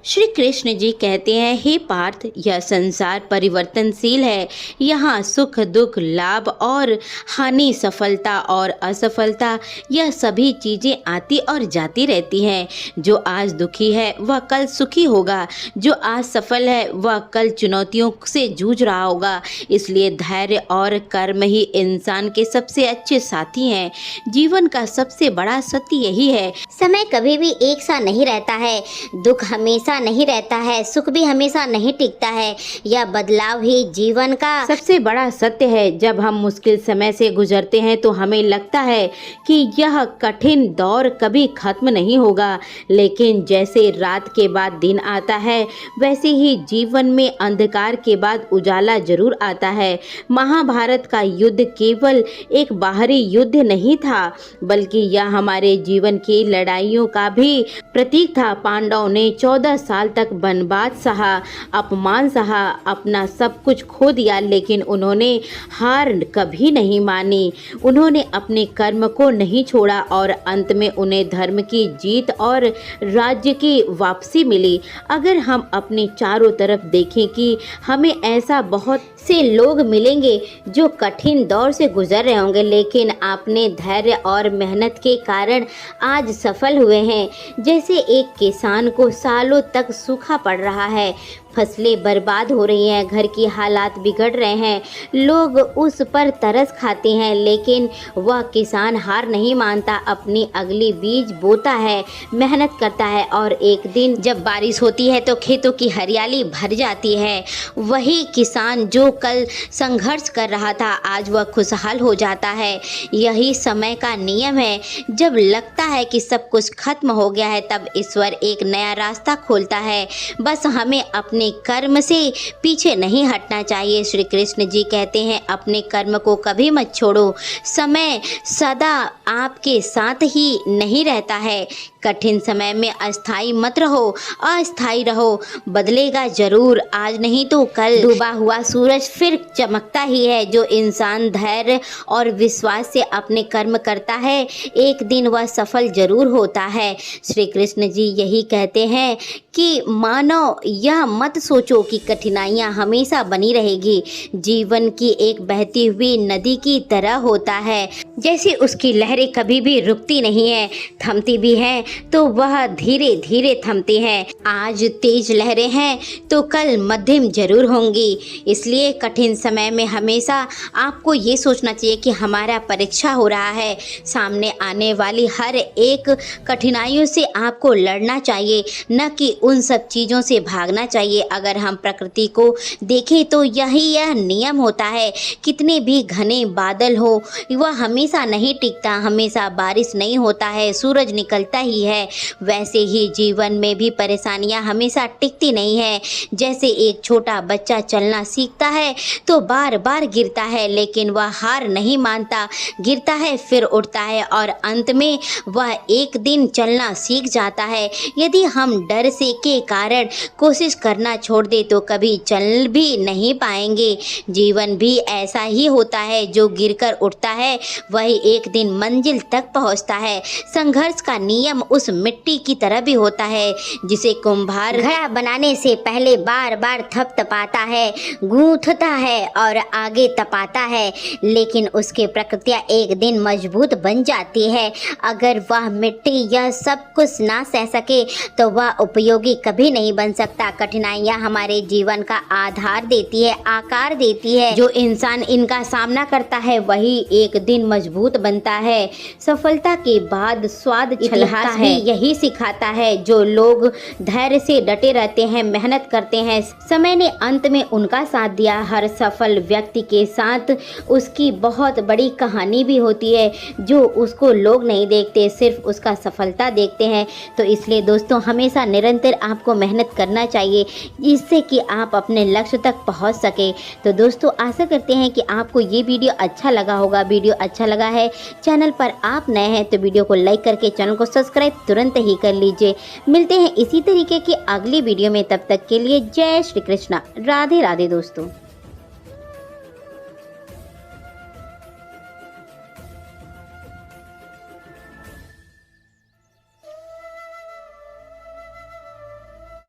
श्री कृष्ण जी कहते हैं, हे पार्थ, यह संसार परिवर्तनशील है। यहाँ सुख दुख, लाभ और हानि, सफलता और असफलता, यह सभी चीजें आती और जाती रहती हैं। जो आज दुखी है वह कल सुखी होगा, जो आज सफल है वह कल चुनौतियों से जूझ रहा होगा। इसलिए धैर्य और कर्म ही इंसान के सबसे अच्छे साथी हैं। जीवन का सबसे बड़ा सत्य यही है। समय कभी भी एक सा नहीं रहता है, दुख हमेशा नहीं रहता है, सुख भी हमेशा नहीं टिकता है। यह बदलाव ही जीवन का सबसे बड़ा सत्य है। जब हम मुश्किल समय से गुजरते हैं तो हमें लगता है कि यह कठिन दौर कभी खत्म नहीं होगा, लेकिन जैसे रात के बाद दिन आता है वैसे ही जीवन में अंधकार के बाद उजाला जरूर आता है। महाभारत का युद्ध केवल एक बाहरी युद्ध नहीं था, बल्कि यह हमारे जीवन की लड़ाइयों का भी प्रतीक था। पांडवों ने 14 साल तक वनवास सहा, अपमान सहा, अपना सब कुछ खो दिया, लेकिन उन्होंने हार कभी नहीं मानी। उन्होंने अपने कर्म को नहीं छोड़ा और अंत में उन्हें धर्म की जीत और राज्य की वापसी मिली। अगर हम अपने चारों तरफ देखें कि हमें ऐसा बहुत से लोग मिलेंगे जो कठिन दौर से गुजर रहे होंगे, लेकिन अपने धैर्य और मेहनत के कारण आज सफल हुए हैं। जैसे एक किसान को सालों तक सूखा पड़ रहा है, फसलें बर्बाद हो रही हैं, घर की हालात बिगड़ रहे हैं, लोग उस पर तरस खाते हैं, लेकिन वह किसान हार नहीं मानता, अपनी अगली बीज बोता है, मेहनत करता है और एक दिन जब बारिश होती है तो खेतों की हरियाली भर जाती है। वही किसान जो कल संघर्ष कर रहा था आज वह खुशहाल हो जाता है। यही समय का नियम है। जब लगता है कि सब कुछ खत्म हो गया है तब ईश्वर एक नया रास्ता खोलता है। बस हमें अपने कर्म से पीछे नहीं हटना चाहिए। श्री कृष्ण जी कहते हैं, अपने कर्म को कभी मत छोड़ो। समय सदा आपके साथ ही नहीं रहता है। कठिन समय में अस्थाई मत रहो, अस्थाई रहो। बदलेगा जरूर, आज नहीं तो कल। डूबा हुआ सूरज फिर चमकता ही है। जो इंसान धैर्य और विश्वास से अपने कर्म करता है एक दिन वह सफल जरूर होता है। श्री कृष्ण जी यही कहते हैं कि मानो यह मत सोचो कि कठिनाइयाँ हमेशा बनी रहेगी। जीवन की एक बहती हुई नदी की तरह होता है, जैसे उसकी लहरें कभी भी रुकती नहीं है, थमती भी हैं तो वह धीरे धीरे थमती हैं। आज तेज लहरें हैं तो कल मध्यम जरूर होंगी। इसलिए कठिन समय में हमेशा आपको ये सोचना चाहिए कि हमारा परीक्षा हो रहा है। सामने आने वाली हर एक कठिनाइयों से आपको लड़ना चाहिए, न कि उन सब चीज़ों से भागना चाहिए। अगर हम प्रकृति को देखें तो यह नियम होता है, कितने भी घने बादल हो वह हमेशा नहीं टिकता, हमेशा बारिश नहीं होता है, सूरज निकलता ही है। वैसे ही जीवन में भी परेशानियां हमेशा टिकती नहीं है। जैसे एक छोटा बच्चा चलना सीखता है तो बार बार गिरता है, लेकिन वह हार नहीं मानता, गिरता है फिर उठता है और अंत में वह एक दिन चलना सीख जाता है। यदि हम डर से के कारण कोशिश करना छोड़ दे तो कभी चल भी नहीं पाएंगे। जीवन भी ऐसा ही होता है, जो गिरकर उठता है वही एक दिन मंजिल तक पहुंचता है। संघर्ष का नियम उस मिट्टी की तरह भी होता है जिसे कुम्हार घड़ा बनाने से पहले बार बार थपथपाता है, गूंथता है और आगे तपाता है, लेकिन उसकी प्रकृतियाँ एक दिन मजबूत बन जाती है। अगर वह मिट्टी यह सब कुछ ना सह सके तो वह उपयोगी कभी नहीं बन सकता। कठिनाइयाँ हमारे जीवन का आधार देती है, आकार देती है। जो इंसान इनका सामना करता है वही एक दिन मजबूत बनता है। सफलता के बाद स्वाद छलकता है। यही सिखाता है। जो लोग धैर्य से डटे रहते हैं, मेहनत करते हैं, समय ने अंत में उनका साथ दिया। हर सफल व्यक्ति के साथ उसकी बहुत बड़ी कहानी भी होती है जो उसको लोग नहीं देखते, सिर्फ उसका सफलता देखते हैं। तो इसलिए दोस्तों हमेशा निरंतर आपको मेहनत करना चाहिए, जिससे कि आप अपने लक्ष्य तक पहुंच सके। तो दोस्तों आशा करते हैं कि आपको ये वीडियो अच्छा लगा होगा। वीडियो अच्छा लगा है, चैनल पर आप नए हैं तो वीडियो को लाइक करके चैनल को सब्सक्राइब तुरंत ही कर लीजिए। मिलते हैं इसी तरीके की अगली वीडियो में, तब तक के लिए जय श्री कृष्णा, राधे राधे दोस्तों।